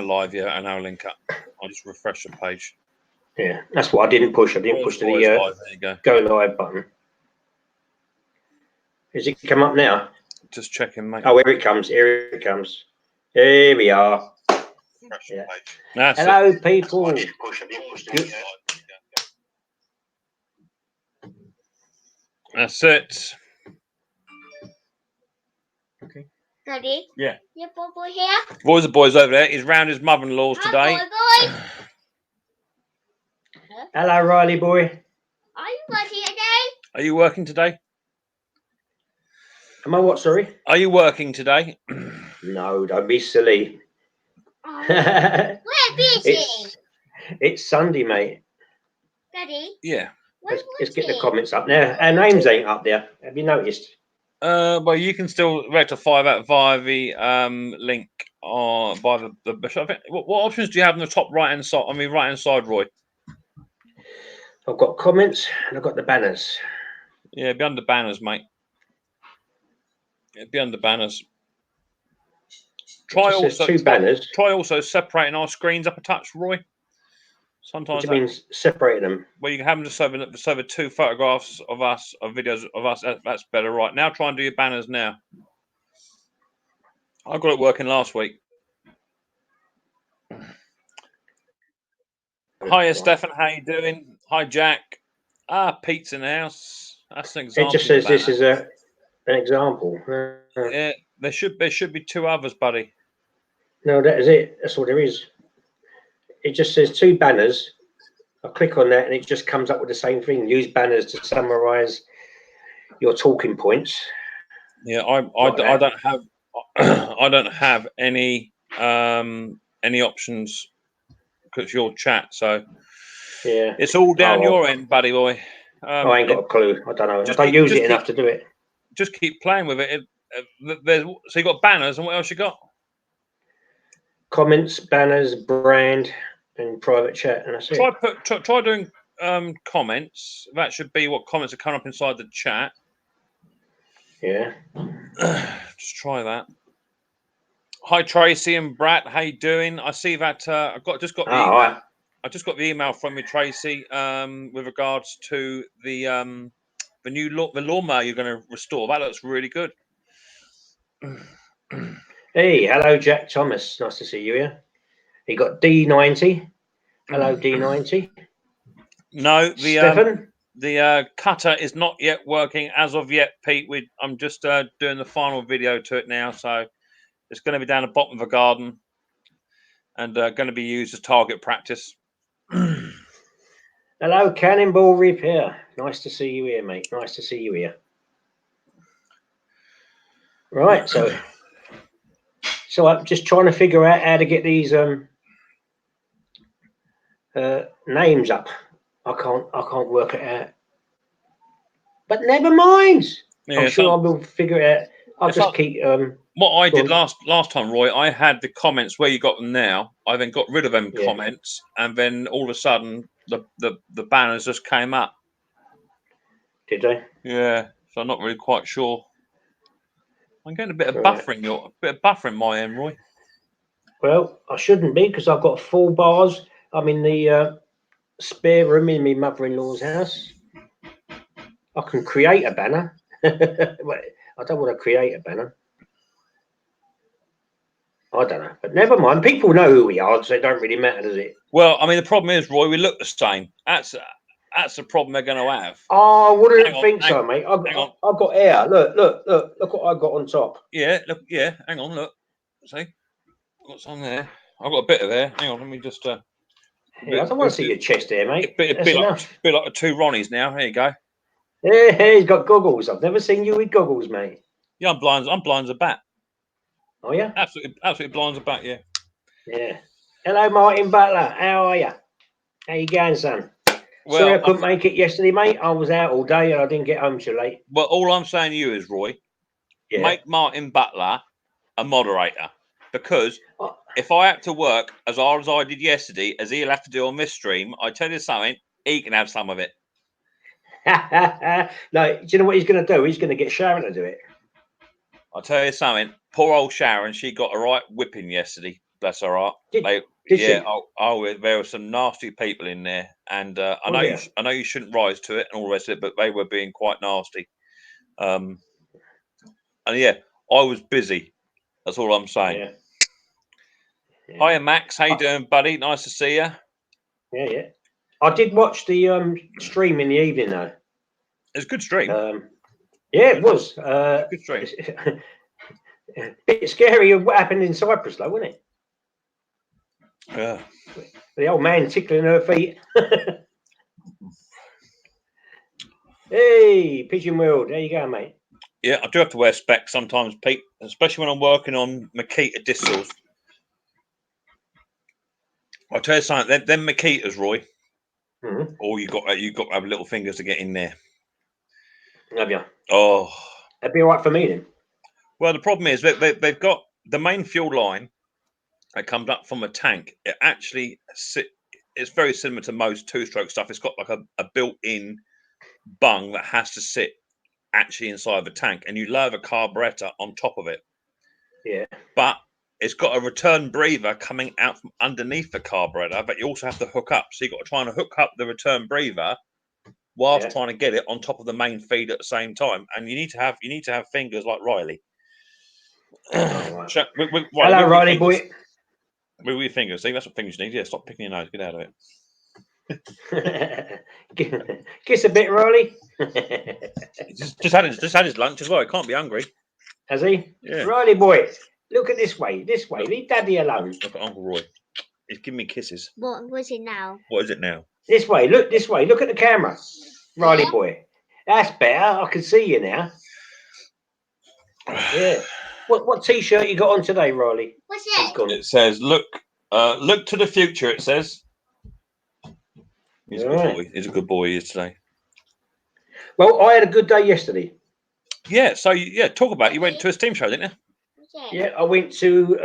live, yeah, and our link up. I'll just refresh the page. Yeah, that's what I didn't push. I didn't push the live. There you go live button. Has it come up now? Just checking, mate. Oh, here it comes. Here it comes. Here we are. Yeah. Hello, people. I didn't push. I didn't push the That's it. Okay. Daddy? Yeah. Your boy here? The boy's over there. He's round his mother-in-law's today. Boy. Hello, Riley boy. Are you working today? Are you working today? Am I what, sorry? Are you working today? No, don't be silly. We're busy. It's Sunday, mate. Daddy? Yeah. Let's get the comments up now. Our names ain't up there. Have you noticed? Well, you can still rectify that via the link or by the. What options do you have on the top right-hand side? I mean, right-hand side, Roy. I've got comments and I've got the banners. Yeah, it'd be under banners, mate. It'd be under banners. Try also separating our screens up a touch, Roy. Sometimes what do you mean separating them? Well, you can have them just over two photographs of us, of videos of us. That's better, right? Now try and do your banners now. I got it working last week. Hiya, Stefan. How you doing? Hi, Jack. Pete's in the house. That's an example. It just says this is an example. Yeah, there should be two others, buddy. No, that is it. That's all there is. It just says two banners. I click on that and it just comes up with the same thing. Use banners to summarize your talking points. Yeah, I don't have I don't have any options because your chat. So yeah, it's all down your end, buddy boy. I ain't got a clue. I don't know. I don't use it enough to do it. Just keep playing with it. So you got banners, and what else you got? Comments, banners, brand, and private chat, and that's it. Try doing comments. That should be what comments are coming up inside the chat. Yeah. Just try that. Hi Tracy and Brad, how you doing? I see that I just got the email. Right. I just got the email from you, Tracy, with regards to the lawnmower you're going to restore. That looks really good. Hey, hello, Jack Thomas. Nice to see you here. You got D90. Hello, D90. No, Stefan. The cutter is not yet working as of yet, Pete. I'm just doing the final video to it now, so it's going to be down the bottom of the garden and going to be used as target practice. Hello, Cannonball Repair. Nice to see you here, mate. Nice to see you here. Right, so I'm just trying to figure out how to get these names up. I can't work it out. But never mind. Yeah, I'm sure I will figure it out. I'll just keep. What I did last time, Roy, I had the comments where you got them now. I then got rid of them comments, and then all of a sudden the banners just came up. Did they? Yeah. So I'm not really quite sure. I'm getting a bit of buffering my end, Roy. Well, I shouldn't be because I've got full bars. I'm in the spare room in my mother-in-law's house. I can create a banner. I don't want to create a banner. I don't know, but never mind. People know who we are, so it don't really matter, does it? Well, I mean, the problem is, Roy, we look the same. That's the problem they're going to have. Oh, I wouldn't think so, mate. I've got hair. Look what I got on top. Yeah, look. Yeah, hang on, look. See, I've got some there. I've got a bit of there. Hang on, let me just. Yeah, I don't want to see your chest there, mate. A bit like the two Ronnies now. Here you go. Yeah, he's got goggles. I've never seen you with goggles, mate. Yeah, I'm blind as a bat. Oh yeah, absolutely blind as a bat. Yeah. Yeah. Hello, Martin Butler. How are you? How you going, son? Well, sorry I couldn't make it yesterday, mate. I was out all day and I didn't get home too late. Well, all I'm saying to you is, Roy, make Martin Butler a moderator, because if I have to work as hard as I did yesterday, as he'll have to do on this stream, I tell you something, he can have some of it. No, do you know what he's going to do? He's going to get Sharon to do it. I'll tell you something. Poor old Sharon, she got a right whipping yesterday. Bless her heart. Did she? There were some nasty people in there, and I Oh, know yeah. I know you shouldn't rise to it and all the rest of it, but they were being quite nasty. And yeah, I was busy. That's all I'm saying. Yeah. Yeah. Hiya, Max. How you doing, buddy? Nice to see you. Yeah, yeah. I did watch the stream in the evening though. It's a good stream. Yeah, it was. Good stream. A bit scary of what happened in Cyprus, though, wasn't it? Yeah. The old man tickling her feet. Hey, Pigeon World, there you go, mate. Yeah, I do have to wear specs sometimes, Pete, especially when I'm working on Makita distils. I'll tell you something. Them Makitas, Roy. Mm-hmm. Oh, you got to have little fingers to get in there. Have you? Oh, that'd be all right for me then. Well, the problem is they've got the main fuel line that comes up from a tank. It actually it's very similar to most two-stroke stuff. It's got like a built-in bung that has to sit actually inside the tank, and you lower the carburetor on top of it. Yeah. But it's got a return breather coming out from underneath the carburetor, but you also have to hook up. So you've got to try and hook up the return breather whilst trying to get it on top of the main feed at the same time. And you need to have fingers like Riley. Oh, Right. Hello, Riley boy. With your fingers. See, that's what fingers need. Yeah, stop picking your nose. Get out of it. Kiss a bit, Riley. just had his lunch as well. He can't be hungry. Has he? Yeah. Riley boy, look at this way. This way. Leave Daddy alone. Look at Uncle Roy. He's giving me kisses. What was it now? What is it now? This way. Look this way. Look at the camera. Riley boy. That's better. I can see you now. Yeah. What T-shirt you got on today, Riley? What's it? It says, "Look to the future." It says. He's a good boy. He's a good boy. He is today. Well, I had a good day yesterday. Yeah. So talk about it. You went to a steam show, didn't you? Yeah, I went to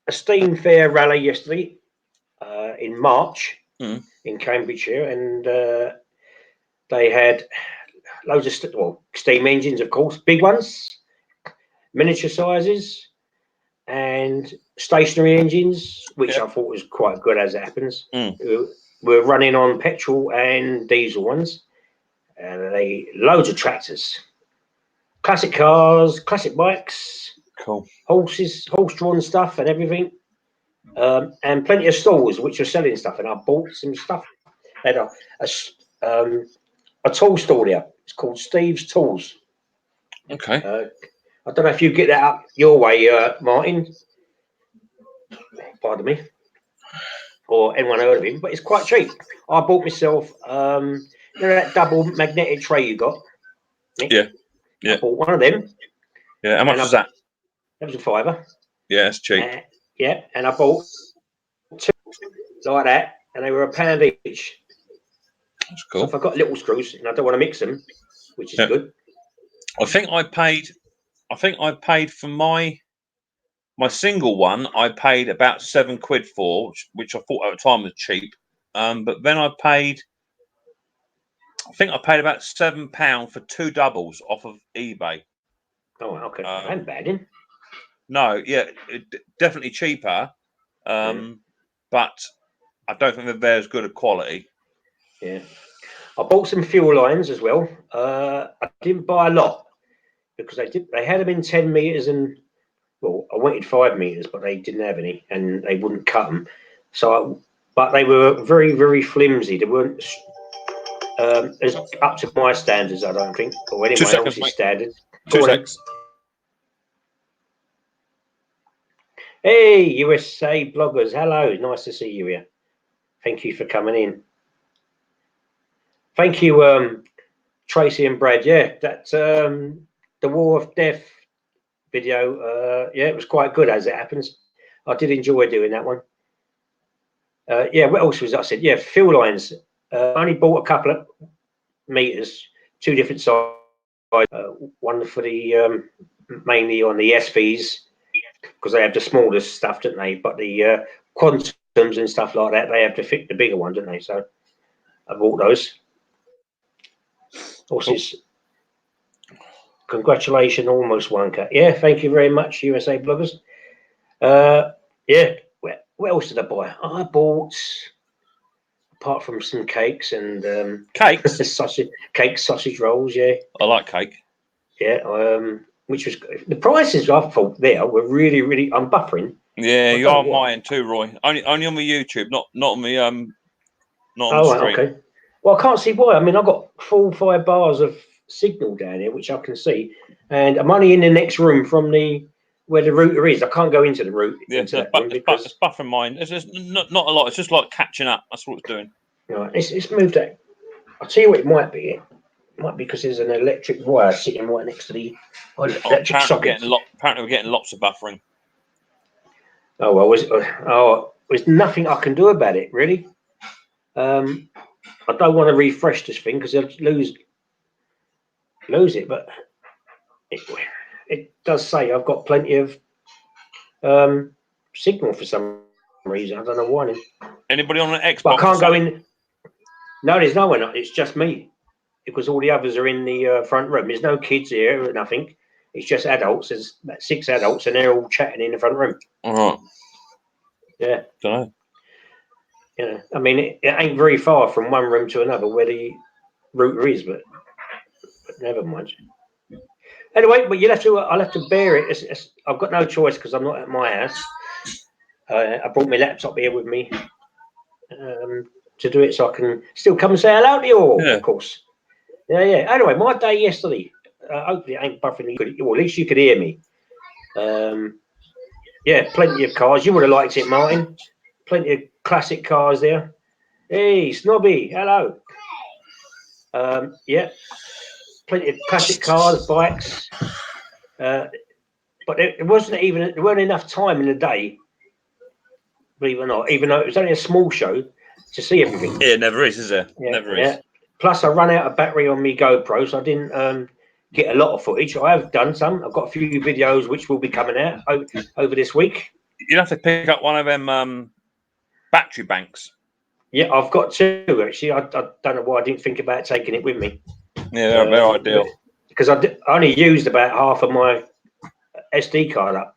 a steam fair rally yesterday in March in Cambridgeshire, and they had loads of steam engines, of course, big ones, miniature sizes, and stationary engines, which I thought was quite good as it happens. We're running on petrol and diesel ones, and loads of tractors, classic cars, classic bikes, cool, horse-drawn stuff and everything, and plenty of stores which are selling stuff. And I bought some stuff. They had a tool store there. It's called Steve's Tools. Okay. I don't know if you get that up your way, Martin. Pardon me. Or anyone heard of him, but it's quite cheap. I bought myself, that double magnetic tray you got, Nick? Yeah. I bought one of them. Yeah. How much was that? That was £5. Yeah, it's cheap. And I bought two like that, and they were £1 each. That's cool. So if I've got little screws and I don't want to mix them, which is good. I think I paid for my single one. I paid about £7 for, which I thought at the time was cheap. But then I paid about £7 for two doubles off of eBay. Oh, okay. That ain't bad, then. No, yeah, definitely cheaper. But I don't think they're as good a quality. Yeah. I bought some fuel lines as well. I didn't buy a lot because they had them in 10 meters, and I wanted 5 meters, but they didn't have any, and they wouldn't cut them. But they were very, very flimsy. They weren't as up to my standards, I don't think, or anyone else's standards. 2 seconds. Hey, USA bloggers, hello, nice to see you here. Thank you for coming in. Thank you, Tracy and Brad. Yeah, that the War of Death video. Yeah, it was quite good as it happens. I did enjoy doing that one. Yeah, what else was I said? Yeah, fuel lines. I only bought a couple of meters, 2 different sizes. One for the mainly on the SVs, because they have the smallest stuff, don't they? But the quantums and stuff like that, they have to fit the bigger one, don't they? So I bought those. Horses. Congratulations, almost 1K. Yeah, thank you very much, USA bloggers. Yeah. What else did I buy? I bought, apart from some cakes and Cakes. sausage rolls. Yeah. I like cake. Yeah. Which was the prices I thought there were really, really. I'm buffering. Yeah, you are mine too, Roy. Only on my YouTube, not on my not on the stream. Okay. Well, I can't see why. I mean, I've got 4 or 5 bars of signal down here, which I can see, and I'm only in the next room from where the router is. I can't go into the room. Yeah, into that room because it's buffering mine. It's just not a lot. It's just like catching up. That's what it's doing. Right, it's moved out. I'll tell you what it might be. It might be because there's an electric wire sitting right next to the electric socket. Apparently, we're getting lots of buffering. Oh well, there's nothing I can do about it really. I don't want to refresh this thing because I'll lose it, but it does say I've got plenty of signal for some reason. I don't know why. Anybody on an Xbox? But I can't go in. No, there's no one. It's just me because all the others are in the front room. There's no kids here or nothing. It's just adults. There's about 6 adults, and they're all chatting in the front room. All right. Yeah. Don't know. Yeah. I mean, it ain't very far from one room to another where the router is, but never mind. Anyway, but I'll have to bear it. I've got no choice because I'm not at my house. I brought my laptop here with me to do it, so I can still come and say hello to you all. Yeah. Of course. Yeah. Anyway, my day yesterday. Hopefully, it ain't buffering good. Well, at least you could hear me. Yeah, plenty of cars. You would have liked it, Martin. Plenty of classic cars there. Hey, Snobby, hello. Yeah, plenty of classic cars, bikes. But there weren't enough time in the day, believe it or not, even though it was only a small show, to see everything. Yeah, it never is there? Yeah, never is. Plus, I ran out of battery on my GoPro, so I didn't get a lot of footage. I have done some. I've got a few videos which will be coming out over this week. You'd have to pick up one of them battery banks. Yeah, I've got 2 actually. I don't know why I didn't think about taking it with me. Yeah, they're ideal. Because I only used about half of my SD card up.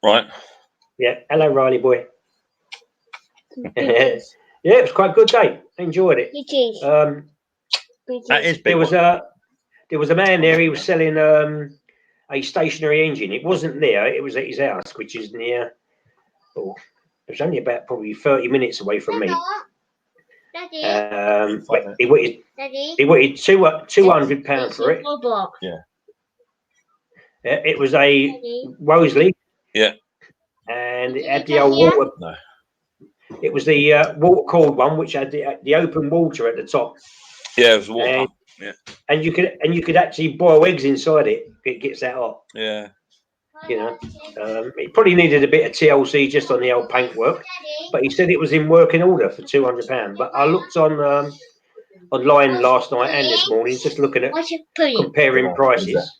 Right. Yeah. Hello, Riley boy. Yeah, it was quite a good day. I enjoyed it. That is big. There was a man there. He was selling a stationary engine. It wasn't there. It was at his house, which is near. Oh, it was only about probably 30 minutes away from me. But he wanted £200 for it. Yeah. It was a Rosley. Yeah. And it had the old water. No. It was the water-cooled one, which had the open water at the top. Yeah, it was water. Yeah. And you could actually boil eggs inside it. It gets that hot. Yeah. You know, it probably needed a bit of TLC just on the old paintwork, but he said it was in working order for £200. But I looked on online last night and this morning, just looking at comparing prices.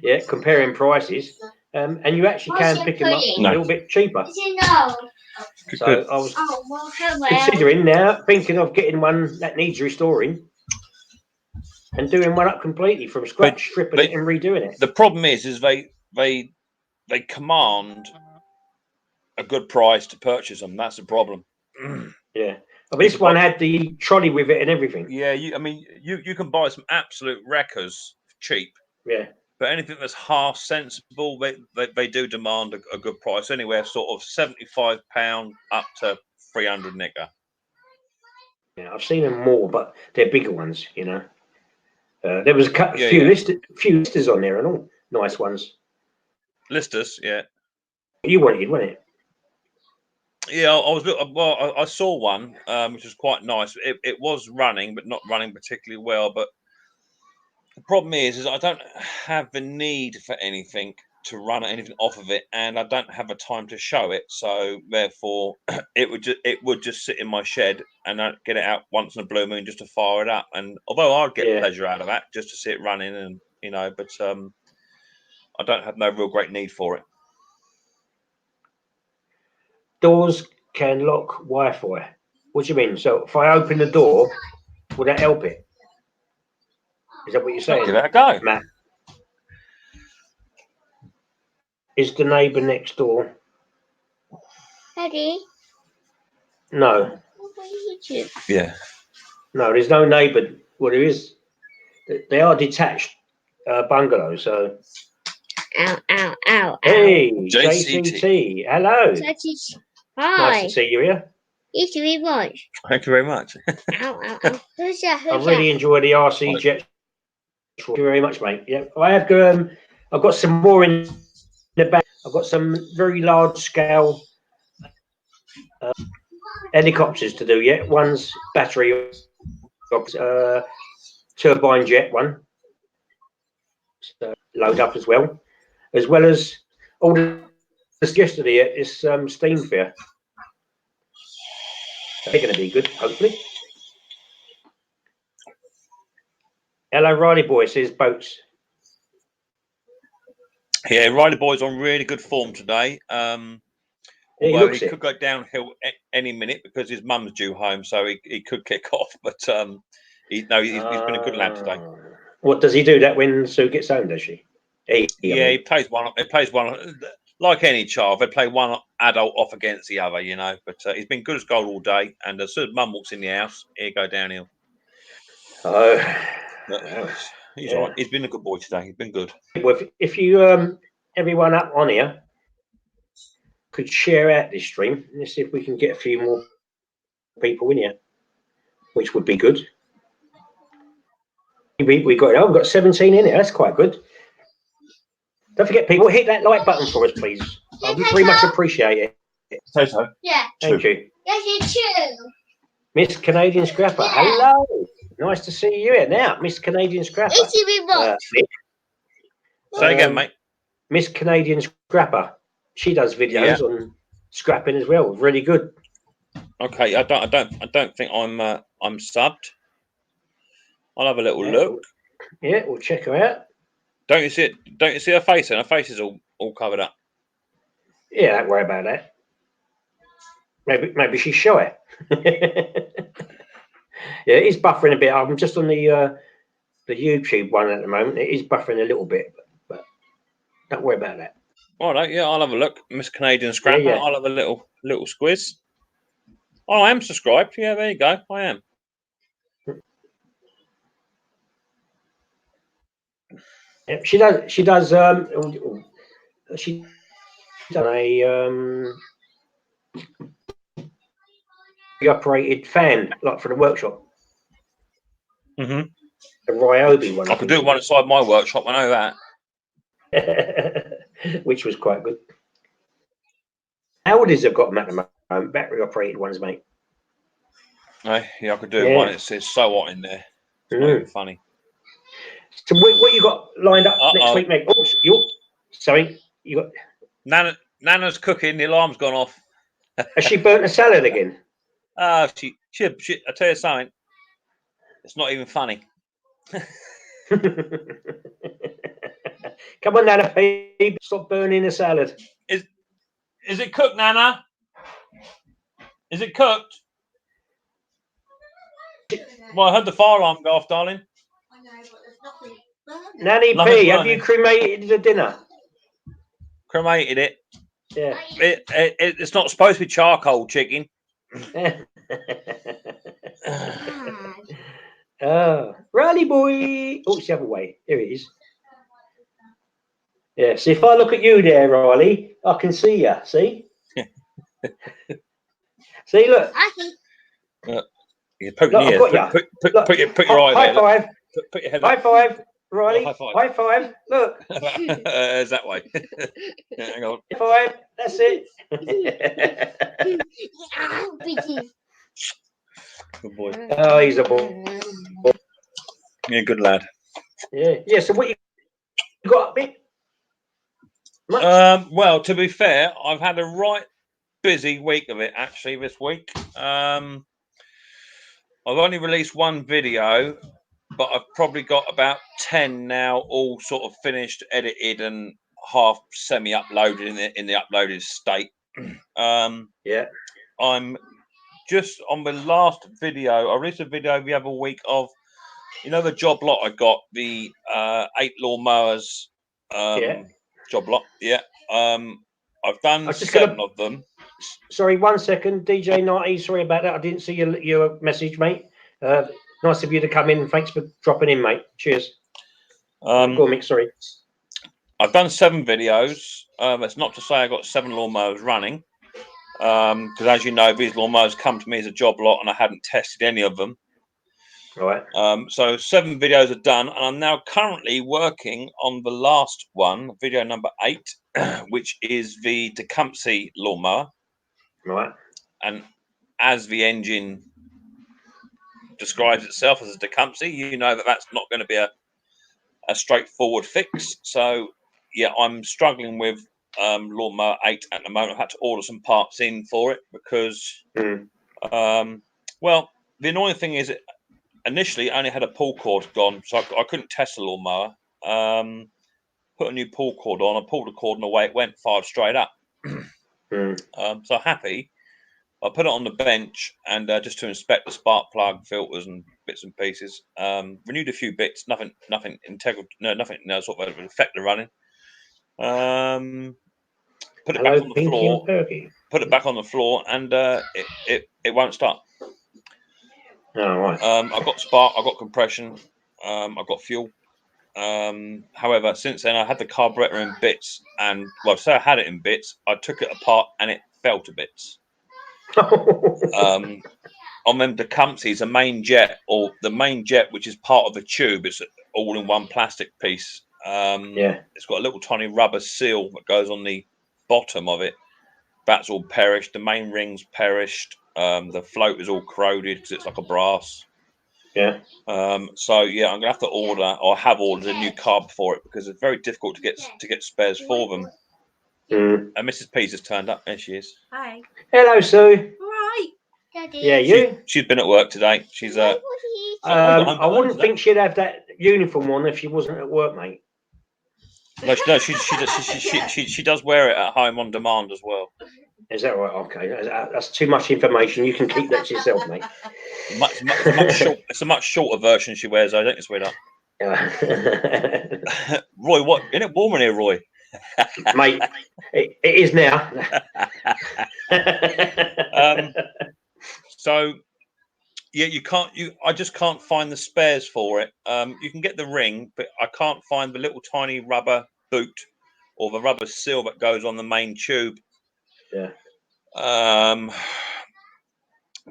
Yeah, comparing prices, and you actually can pick them up a little bit cheaper. So I was considering now, thinking of getting one that needs restoring. And doing one up completely from scratch, stripping it and redoing it. The problem is they command a good price to purchase them. That's the problem. Yeah, but this one had the trolley with it and everything. Yeah, you can buy some absolute wreckers cheap. Yeah, but anything that's half sensible, they do demand a good price. Anywhere sort of £75 up to 300 nicker. Yeah, I've seen them more, but they're bigger ones. You know. There was a few listers on there and all nice ones. Listers, yeah. You wanted, wasn't it? Yeah, I saw one which was quite nice. It was running, but not running particularly well. But the problem is I don't have the need for anything to run anything off of it, and I don't have a time to show it. So therefore, it would just sit in my shed, and I'd get it out once in a blue moon just to fire it up. And although I'd get pleasure out of that, just to see it running, and but I don't have no real great need for it. Doors can lock Wi-Fi. What do you mean? So if I open the door, would that help it? Is that what you're saying? Give it a go, Matt. is the neighbour next door. Daddy. No. Yeah. No, there's no neighbour. Well, there is. They are detached bungalows. So. Ow, ow, ow, Hey, ow. JCT. Hello. Hi. Nice to see you here. Thank you very much. Thank you very much. Ow, ow, ow. Who's that? I really enjoy the RC jet. Thank you very much, mate. Yeah, I have. I've got some more in the back. I've got some very large scale helicopters to do. Yeah, one's battery, turbine jet one. So load up as well as all the yesterday at this steam fair. They're going to be good, hopefully. Hello, Riley boy, says boats. Yeah, Riley boy's on really good form today. Although he could go downhill any minute because his mum's due home, so he could kick off. But he's been a good lad today. What does he do that when Sue gets home? Does she? He plays one. He plays one like any child. They play one adult off against the other, you know. But he's been good as gold all day. And as soon as Mum walks in the house, he'll go downhill. Oh, he's all right. He's been a good boy today. He's been good. If you everyone up on here could share out this stream, let's see if we can get a few more people in here, which would be good. We've got 17 in here. That's quite good. Don't forget, people, hit that like button for us, please. I would very much appreciate it. So. Yeah. Thank you. Yes, you too. Miss Canadian Scrapper. Yeah. Hello. Nice to see you here. Now, Miss Canadian Scrapper. Say again, mate. Miss Canadian Scrapper. She does videos on scrapping as well. Really good. Okay, I don't think I'm subbed. I'll have a little look. Yeah, we'll check her out. Don't you see it? Don't you see her face? And her face is all covered up. Yeah, don't worry about that. Maybe she's shy. Yeah, it is buffering a bit. I'm just on the YouTube one at the moment. It is buffering a little bit, but don't worry about that. All right, yeah, I'll have a look, Miss Canadian Scrapper. Yeah. I'll have a little squiz. Oh, I am subscribed. Yeah, there you go. I am. Yeah, she does. She done a operated fan, like for the workshop. Mm-hmm. A Ryobi one. I could do one inside my workshop. I know that. Which was quite good. Audis have got them at the moment, battery operated ones, mate. Yeah, I could do one. It's so hot in there. It's not even funny. So what you got lined up next week, mate? Oh, sorry, you got Nana's cooking. The alarm's gone off. Has she burnt a salad again? She. I tell you something. It's not even funny. Come on, Nana, babe. Stop burning the salad. Is it cooked, Nana? Is it cooked? Well, I heard the fire alarm go off, darling. I know, but there's nothing burning. Nanny P, have you cremated the dinner? Cremated it. Yeah. It's not supposed to be charcoal chicken. Oh, Riley boy. Oh, it's the other way. Here it is. Yeah, so if I look at you there, Riley, I can see you. See? See, look. You poke me. Put your eye high there. Five. Put your head high up. Five, Riley. High five. High five. Look. It's that way. Hang on. High five. That's it. Good boy. Oh, he's a boy. Yeah, good lad. Yeah. So what you got up bit? Well, to be fair, I've had a right busy week of it actually this week. I've only released one video, but I've probably got about 10 now, all sort of finished, edited, and half semi-uploaded in the uploaded state. Yeah. I'm just on the last video. I released a video the other week of, the job lot I got, the 8 lawnmowers job lot. Yeah. I've done 7 of them. Sorry, 1 second, DJ 90. Sorry about that. I didn't see your message, mate. Nice of you to come in. Thanks for dropping in, mate. Cheers. Go on, Mick. Sorry. I've done 7 videos. That's not to say I got 7 lawnmowers running, because as you know, these lawnmowers come to me as a job lot, and I hadn't tested any of them. Right. So 7 videos are done, and I'm now currently working on the last one, video number 8, which is the Tecumseh lawnmower. Right. And as the engine describes itself as a Tecumseh, you know that that's not going to be a straightforward fix. So yeah, I'm struggling with lawnmower 8 at the moment. I've had to order some parts in for it because well, the annoying thing is initially I only had a pull cord gone, so I couldn't test the lawnmower. Put a new pull cord on, I pulled the cord and away it went, fired straight up. So happy. I put it on the bench and just to inspect the spark plug filters and bits and pieces. Renewed a few bits, nothing integral, nothing sort of affect the running. Put it back on the floor. Put it back on the floor, and it won't start. Oh, right. I've got spark, I've got compression, I've got fuel. However, since then I had the carburetor in bits, and well, so I had it in bits. I took it apart and it fell to bits. On them Tecumsehs, the main jet, which is part of the tube, it's all in one plastic piece. It's got a little tiny rubber seal that goes on the bottom of it. That's all perished. The main ring's perished. The float is all corroded because it's like a brass. So yeah, I'm gonna have to order, or have ordered, a new carb for it because it's very difficult to get spares for them. And Mrs. Pease has turned up. There she is. Hi. Hello, Sue. All right. Daddy. Yeah, you. She's been at work today. She's I wouldn't think she'd have that uniform on if she wasn't at work, mate. No, she does wear it at home on demand as well. Is that right? Okay, that's too much information. You can keep that to yourself, mate. It's a much shorter version she wears, I think, sweetheart. Roy, what? Isn't it warm in here, Roy? Mate, it is now. So yeah, I just can't find the spares for it. You can get the ring, but I can't find the little tiny rubber boot or the rubber seal that goes on the main tube.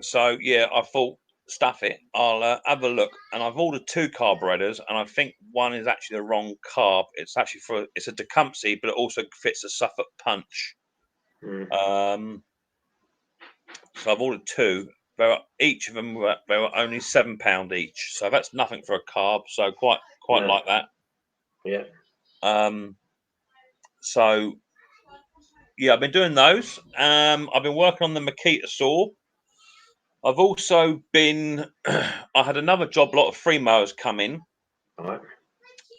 So yeah, I thought, stuff it, I'll have a look, and I've ordered 2 carburetors, and I think one is actually the wrong carb. It's actually it's a Tecumseh, but it also fits a Suffolk Punch. So I've ordered 2. Each of them were only £7 each, so that's nothing for a carb. So quite like that. Yeah. So yeah, I've been doing those. I've been working on the Makita saw. I've also been. I had another job lot of 3 mowers come in. All right.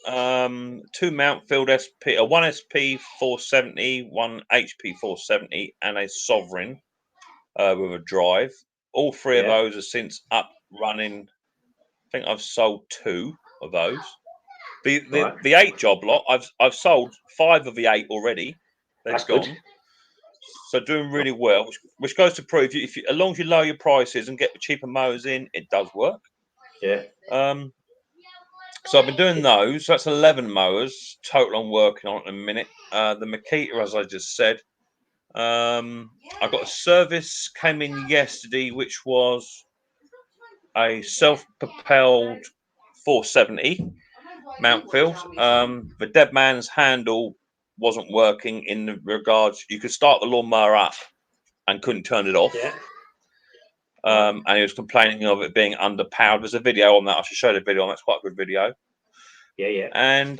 2 Mountfield SP, a 1 SP 470, 1 HP 470, and a Sovereign with a drive. All 3 of those are since up running. I think I've sold 2 of those. The 8 job lot, I've sold 5 of the 8 already. That's gone. Good. So doing really well, which goes to prove as long as you lower your prices and get the cheaper mowers in, it does work. Yeah. So I've been doing those. So that's 11 mowers total I'm working on at the minute. The Makita, as I just said. I got a service came in yesterday, which was a self-propelled 470 Mountfield. The dead man's handle wasn't working in the regards you could start the lawnmower up and couldn't turn it off. Yeah. And he was complaining of it being underpowered. There's a video on that. I should show the video on that. It's quite a good video. Yeah. And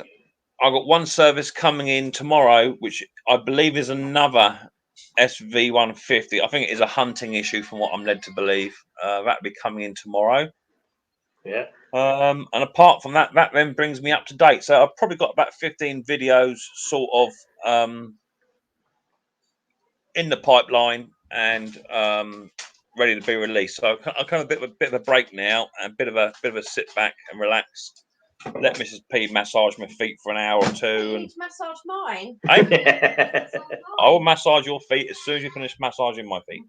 I got one service coming in tomorrow, which I believe is another SV150. I think it is a hunting issue from what I'm led to believe. That'll be coming in tomorrow. Yeah. And apart from that, that then brings me up to date. So I've probably got about 15 videos sort of in the pipeline and ready to be released. So I kind of a bit of a break now and a bit of a sit back and relax. let Mrs. P massage my feet for an hour or two. You And need to massage mine. hey, I will massage your feet as soon as you finish massaging my feet.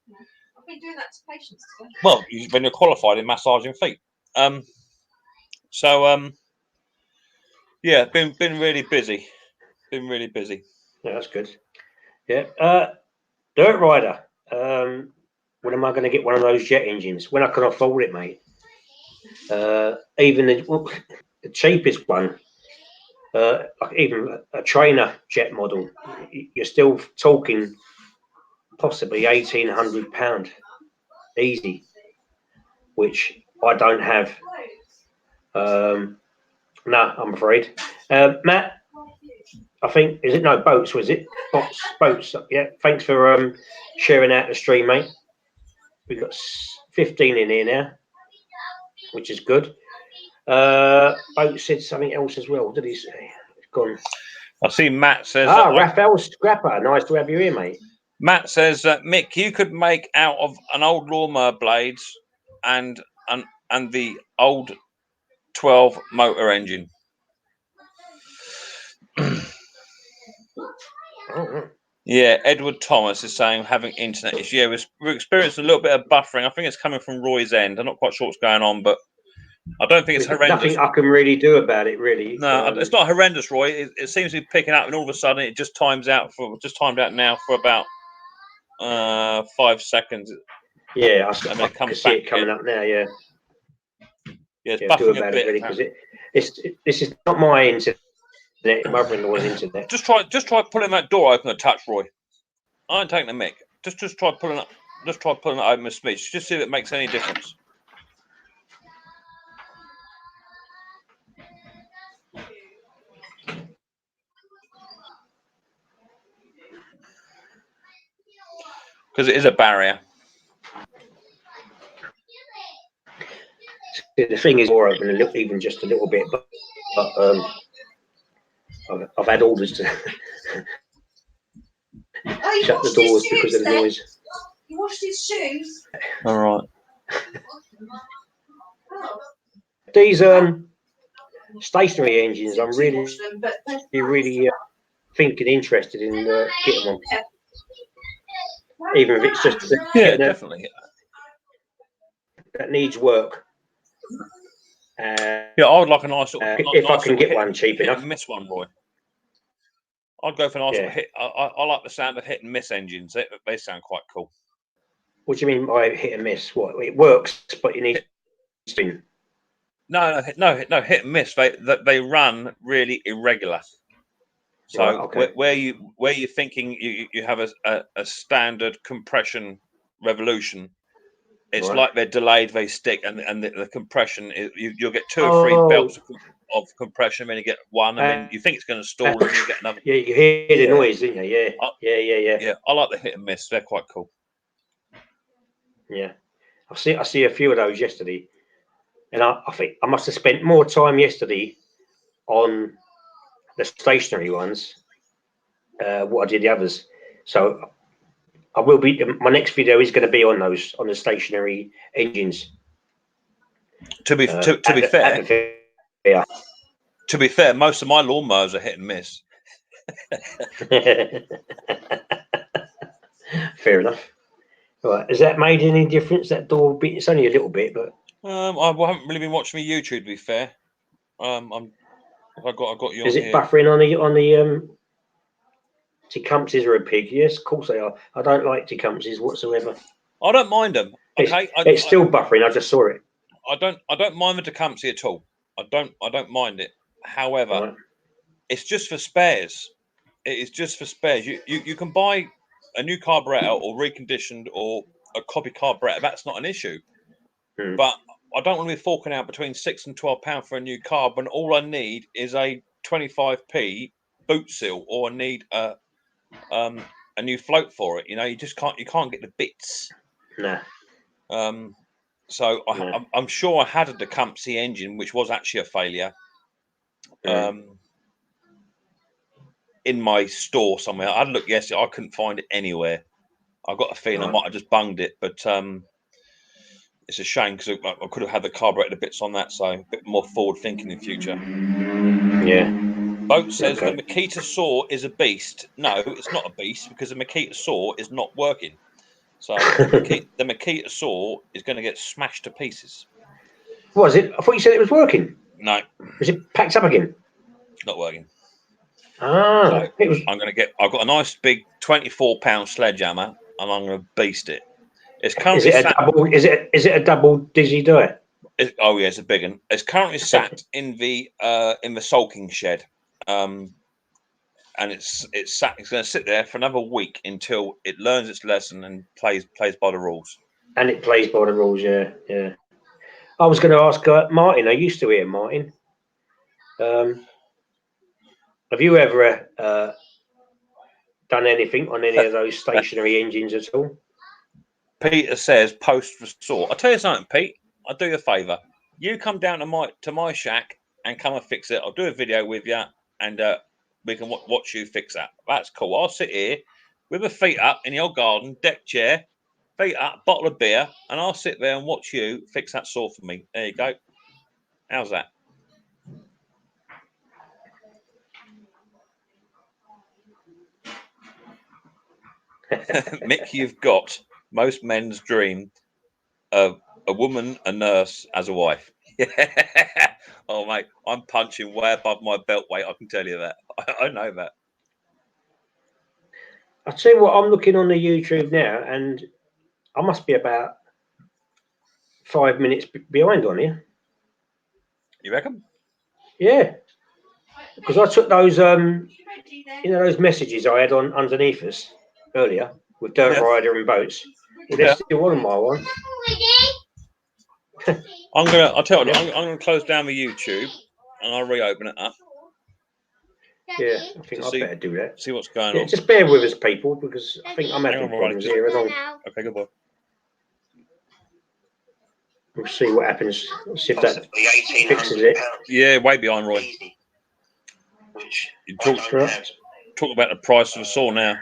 I've been doing that to patients today. Well, when you're qualified in massaging feet. Yeah, been really busy. Been really busy. Yeah, that's good. Yeah. Dirt Rider. When am I going to get one of those jet engines? When I can afford it, mate? Even the cheapest one, like even a trainer jet model, you're still talking possibly £1,800 easy, which I don't have. No, I'm afraid. Matt, I think boats? Was it boats? Yeah. Thanks for sharing out the stream, mate. We've got 15 in here now, which is good. Boat said something else as well. What did he say? It's gone. I see Matt says. Raphael Scrapper. Nice to have you here, mate. Matt says that Mick, you could make out of an old lawnmower blades and the old 12 motor engine. Yeah, Edward Thomas is saying having internet issues. Yeah, we're experiencing a little bit of buffering. I think it's coming from Roy's end. I'm not quite sure what's going on, but I don't think it's horrendous. Nothing I can really do about it, really. No, it's not horrendous, Roy. It seems to be picking up, and all of a sudden it just timed out now for about 5 seconds. Yeah, and then it comes see back it coming again. up now. Yeah. Yeah, it's buffering a bit. Really, because this is not my internet. Mother-in-law's internet. Just try pulling that door open a touch, Roy. I ain't taking the mic. Just try pulling it. Just try pulling it open a smidge. Just see if it makes any difference. Because it is a barrier. The thing is, more open even just a little bit, but I've had orders to shut the doors because of the noise. You washed his shoes. All right. These stationary engines, I'm really thinking interested in getting one. Even if it's just definitely that needs work. Yeah, I would like a nice little. If I can get one cheap enough. Miss one, Roy. I'd go for a nice little hit. I like the sound of hit and miss engines. They sound quite cool. What do you mean by hit and miss? What, it works, but you need spin? No, hit and miss. They run really irregular. So where you're thinking you have a standard compression revolution, it's like they're delayed, they stick, and the compression you'll get 2 or 3 belts of compression, then you get one, and then you think it's going to stall, and then you get another. Yeah, you hear the noise, don't you? Yeah. Yeah, I like the hit and miss. They're quite cool. Yeah, I see a few of those yesterday, and I think I must have spent more time yesterday on the stationary ones. What I did the others, so I will be. My next video is going to be on the stationary engines. To be fair, most of my lawnmowers are hit and miss. Fair enough. Right, has that made any difference? That door bit? It's only a little bit, but I haven't really been watching my YouTube. To be fair, I got you. Is it buffering on the Tecumsehs are a pig? Yes, of course they are. I don't like Tecumsehs whatsoever. I don't mind them. Okay, it's still buffering. I just saw it. I don't mind the Tecumseh at all. I don't mind it. However, it's just for spares. It is just for spares. You can buy a new carburetor or reconditioned or a copy carburetor. That's not an issue. But I don't want to be forking out between £6 and £12 for a new carb when all I need is a 25p boot seal, or I need a new float for it. You just can't get the bits. Nah. So I'm sure I had a Tecumseh engine, which was actually a failure. In my store somewhere. I had a look yesterday. I couldn't find it anywhere. I got a feeling I might have just bunged it, but It's a shame because I could have had the carburetor bits on that, so a bit more forward thinking in future. Yeah. Boat says Okay. the Makita saw is a beast. No, it's not a beast because the Makita saw is not working. So the Makita saw is going to get smashed to pieces. Was it? I thought you said it was working. No, Was it packed up again? not working. Ah, So it was. I've got a nice big 24-pound sledgehammer, and I'm going to beast it. It's Is currently it a double? Is it a double dizzy die? Oh yeah, it's a big one. It's currently sat in the sulking shed, and it's going to sit there for another week until it learns its lesson and plays by the rules. And it plays by the rules. Yeah, yeah. I was going to ask Martin. I used to hear Martin. Have you ever done anything on any of those stationary engines at all? Peter says post restore. I'll tell you something, Pete. I'll do you a favour. You come down to my shack and come and fix it. I'll do a video with you, and we can watch you fix that. That's cool. I'll sit here with my feet up in the old garden, deck chair, feet up, bottle of beer, and I'll sit there and watch you fix that saw for me. There you go. How's that? Mick, you've got most men's dream of a woman, a nurse as a wife. Yeah. Oh, mate, I'm punching way above my belt weight. I can tell you that. I know that. I'll tell you what, I'm looking on the YouTube now, and I must be about 5 minutes behind on here. You reckon? Yeah, because I took those, those messages I had on underneath us earlier with Dirt Rider and boats. Well, they're still on my one. I'll tell you, I'm gonna close down the YouTube and I'll reopen it up. Yeah, I think I better do that. See what's going on. Just bear with us, people, because I think I'm having problems here. Okay, good boy. We'll see what happens. We'll see if that fixes it. Yeah, way behind, Roy. You talk about the price of a saw now.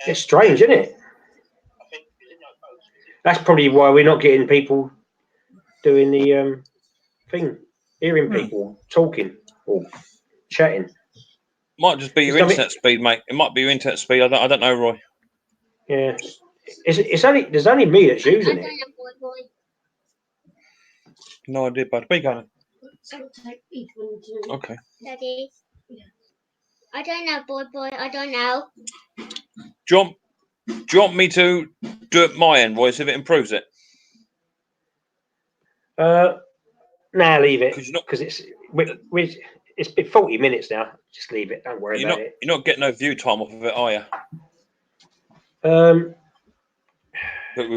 It's strange, isn't it? That's probably why we're not getting people doing the thing, hearing people talking or chatting. Might just be your internet speed, mate. It might be your internet speed. I don't know, Roy. Yeah, there's only me that's using it. No idea, bud. Where you going? Okay. Daddy. I don't know, boy. I don't know. Do you want me to do it my end, Roy, see if it improves it? Nah, leave it, because it's been 40 minutes now. Just leave it. Don't worry about it. You're not getting no view time off of it, are you? But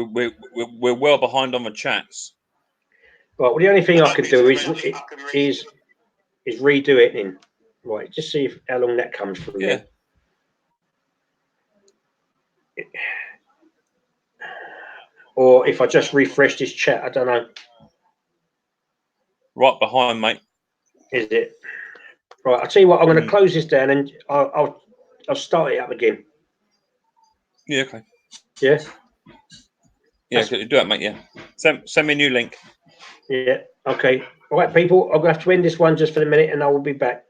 we're well behind on the chats. Well, the only thing I can do is redo it in. Right, just see how long that comes through. Yeah. Or if I just refresh this chat, I don't know. Right behind, mate. Is it? Right, I'll tell you what. I'm going to close this down and I'll start it up again. Yeah. Okay. Yeah. Yeah, do it, mate. Yeah. Send me a new link. Yeah. Okay. All right, people. I'm going to have to end this one just for a minute, and I will be back.